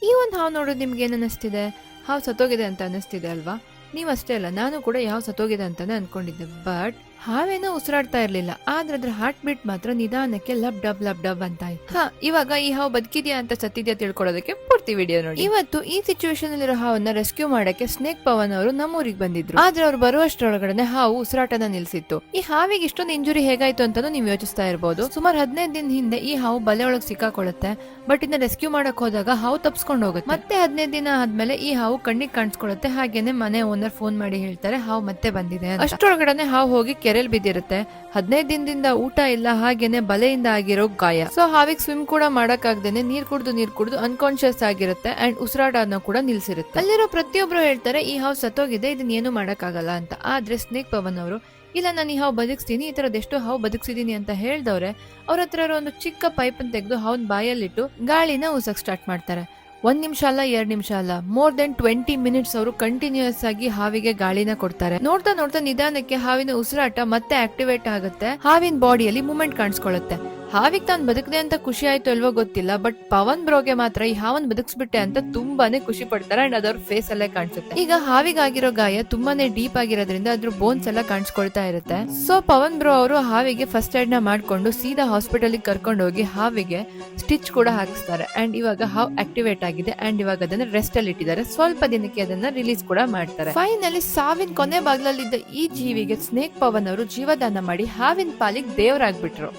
ಈ ಒಂದು ಹಾವು ನೋಡೋದು ನಿಮ್ಗೆ ಏನ್ ಅನಿಸ್ತಿದೆ? ಹಾವು ಸತ್ತೋಗಿದೆ ಅಂತ ಅನಿಸ್ತಿದೆ ಅಲ್ವಾ? ನೀವಷ್ಟೇ ಅಲ್ಲ, ನಾನು ಕೂಡ ಯಾವ ಸತ್ತೋಗಿದೆ ಅಂತಾನೆ ಅನ್ಕೊಂಡಿದ್ದೆ. ಬಟ್ ಹಾವೇನೋ ಉಸಿರಾಡ್ತಾ ಇರ್ಲಿಲ್ಲ, ಆದ್ರೆ ಅದ್ರ ಹಾರ್ಟ್ ಬೀಟ್ ಮಾತ್ರ ನಿಧಾನಕ್ಕೆ ಲಬ್ ಡಬ್ ಅಂತ ಇತ್ತು. ಇವಾಗ ಈ ಹಾವು ಬದುಕಿದ್ಯಾ ಅಂತ ಸತ್ತಿದ್ಯಾ ತಿಳ್ಕೊಳ್ಳೋದಕ್ಕೆ ಪೂರ್ತಿ ವಿಡಿಯೋ ನೋಡಿ. ಇವತ್ತು ಈ ಸಿಚುವೇಶನ್ ಅಲ್ಲಿರೋ ಹಾವನ್ನ ರೆಸ್ಕ್ಯೂ ಮಾಡಕ್ಕೆ ಸ್ನೇಕ್ ಪವನ್ ಅವರು ನಮ್ಮೂರಿಗೆ ಬಂದಿದ್ರು. ಆದ್ರೆ ಅವ್ರು ಬರುವಷ್ಟರೊಳಗಡೆ ಹಾವು ಉಸಿರಾಟನ ನಿಲ್ಸಿತ್ತು. ಈ ಹಾವಿಗೆ ಇಷ್ಟೊಂದು ಇಂಜುರಿ ಹೇಗಾಯ್ತು ಅಂತಾನು ನೀವು ಯೋಚಿಸ್ತಾ ಇರಬಹುದು. ಸುಮಾರು 15 ದಿನ ಹಿಂದೆ ಈ ಹಾವು ಬಲೆ ಒಳಗ್ ಸಿಕ್ಕಾಕೊಳ್ಳುತ್ತೆ. ಬಟ್ ಇನ್ನ ರೆಸ್ಕ್ಯೂ ಮಾಡಕ್ ಹೋದಾಗ ಹಾವು ತಪ್ಸ್ಕೊಂಡು ಹೋಗುತ್ತೆ. ಮತ್ತೆ 15 ದಿನ ಆದ್ಮೇಲೆ ಈ ಹಾವು ಕಣ್ಣಿಗೆ ಕಾಣಿಸ್ಕೊಳ್ಳುತ್ತೆ. ಹಾಗೇನೆ ಮನೆ ಓನರ್ ಫೋನ್ ಮಾಡಿ ಹೇಳ್ತಾರೆ ಹಾವು ಮತ್ತೆ ಬಂದಿದೆ. ಅಷ್ಟರೊಳಗಡೆ ಹಾವು ಹೋಗಿ ಕೆರೆಯಲ್ಲಿ ಬಿದ್ದಿರುತ್ತೆ. 15 ದಿನದಿಂದ ಊಟ ಇಲ್ಲ, ಹಾಗೇನೆ ಬಲೆಯಿಂದ ಆಗಿರೋ ಗಾಯ. ಸೊ ಹಾವಿಗೆ ಸ್ವಿಮ್ ಕೂಡ ಮಾಡಕ್ ಆಗದೇನೆ ನೀರ್ ಕುಡ್ದು ಅನ್ಕಾನ್ಶಿಯಸ್ ಆಗಿರುತ್ತೆ ಅಂಡ್ ಉಸಿರಾಟನ ಕೂಡ ನಿಲ್ಸಿರುತ್ತೆ. ಅಲ್ಲಿರೋ ಪ್ರತಿಯೊಬ್ರು ಹೇಳ್ತಾರೆ ಈ ಹಾವು ಸತ್ತೋಗಿದೆ, ಇದನ್ನ ಏನು ಮಾಡಕ್ ಆಗಲ್ಲ ಅಂತ. ಆದ್ರೆ ಸ್ನೇಕ್ ಪವನ್ ಅವರು ಇಲ್ಲ, ನಾನು ಈ ಹಾವು ಬದುಕಿಸ್ತೀನಿ, ಈ ತರದ್ ಎಷ್ಟು ಹಾವು ಬದುಕಿಸಿದೀನಿ ಅಂತ ಹೇಳ್ದವ್ರೆ. ಅವ್ರ ಹತ್ರ ಒಂದು ಚಿಕ್ಕ ಪೈಪ್ ಅನ್ನು ತೆಗೆದು ಹಾವನ್ ಬಾಯಲ್ಲಿಟ್ಟು ಗಾಳಿನ ಉಸಕ್ ಸ್ಟಾರ್ಟ್ ಮಾಡ್ತಾರೆ. 1 ನಿಮಿಷ ಅಲ್ಲ, 2 ನಿಮಿಷ ಅಲ್ಲ, ಮೋರ್ ದೆನ್ 20 ಮಿನಿಟ್ಸ್ ಅವರು ಕಂಟಿನ್ಯೂಸ್ ಆಗಿ ಹಾವಿಗೆ ಗಾಳಿನ ಕೊಡ್ತಾರೆ. ನೋಡ್ತಾ ನೋಡ್ತಾ ನಿಧಾನಕ್ಕೆ ಹಾವಿನ ಉಸಿರಾಟ ಮತ್ತೆ ಆಕ್ಟಿವೇಟ್ ಆಗುತ್ತೆ. ಹಾವಿನ ಬಾಡಿಯಲ್ಲಿ ಮೂವ್ಮೆಂಟ್ ಕಾಣಿಸ್ಕೊಳ್ಳುತ್ತೆ. ಹಾವಿಗೆ ತಾನು ಬದುಕದೆ ಅಂತ ಖುಷಿ ಆಯ್ತು ಅಲ್ವೋ ಗೊತ್ತಿಲ್ಲ, ಬಟ್ ಪವನ್ ಬ್ರೋಗೆ ಮಾತ್ರ ಈ ಹಾವನ್ ಬದುಕಿಸ್ಬಿಟ್ಟೆ ಅಂತ ತುಂಬಾನೇ ಖುಷಿ ಪಡ್ತಾರೆ ಅಂಡ್ ಅದವ್ರ ಫೇಸ್ ಅಲ್ಲೇ ಕಾಣಿಸುತ್ತೆ. ಈಗ ಹಾವಿಗಾಗಿರೋ ಗಾಯ ತುಂಬಾನೇ ಡೀಪ್ ಆಗಿರೋದ್ರಿಂದ ಅದ್ರ ಬೋನ್ಸ್ ಎಲ್ಲ ಕಾಣಿಸ್ಕೊಳ್ತಾ ಇರುತ್ತೆ. ಸೊ ಪವನ್ ಬ್ರೋ ಅವರು ಹಾವಿಗೆ ಫಸ್ಟ್ ಏಡ್ ನ ಮಾಡ್ಕೊಂಡು ಸೀದಾ ಹಾಸ್ಪಿಟಲ್ ಕರ್ಕೊಂಡು ಹೋಗಿ ಹಾವಿಗೆ ಸ್ಟಿಚ್ ಕೂಡ ಹಾಕಿಸ್ತಾರೆ. ಅಂಡ್ ಇವಾಗ ಹಾವ್ ಆಕ್ಟಿವೇಟ್ ಆಗಿದೆ ಅಂಡ್ ಇವಾಗ ಅದನ್ನ ರೆಸ್ಟ್ ಅಲ್ಲಿ ಇಟ್ಟಿದ್ದಾರೆ. ಸ್ವಲ್ಪ ದಿನಕ್ಕೆ ಅದನ್ನ ರಿಲೀಸ್ ಕೂಡ ಮಾಡ್ತಾರೆ. ಫೈನಲಿ ಸಾವಿನ ಕೊನೆ ಬಾಗ್ಲಲ್ಲಿದ್ದ ಈ ಜೀವಿಗೆ ಸ್ನೇಕ್ ಪವನ್ ಅವರು ಜೀವದಾನ ಮಾಡಿ ಹಾವಿನ ಪಾಲಿಗೆ ದೇವರಾಗ್ಬಿಟ್ರು.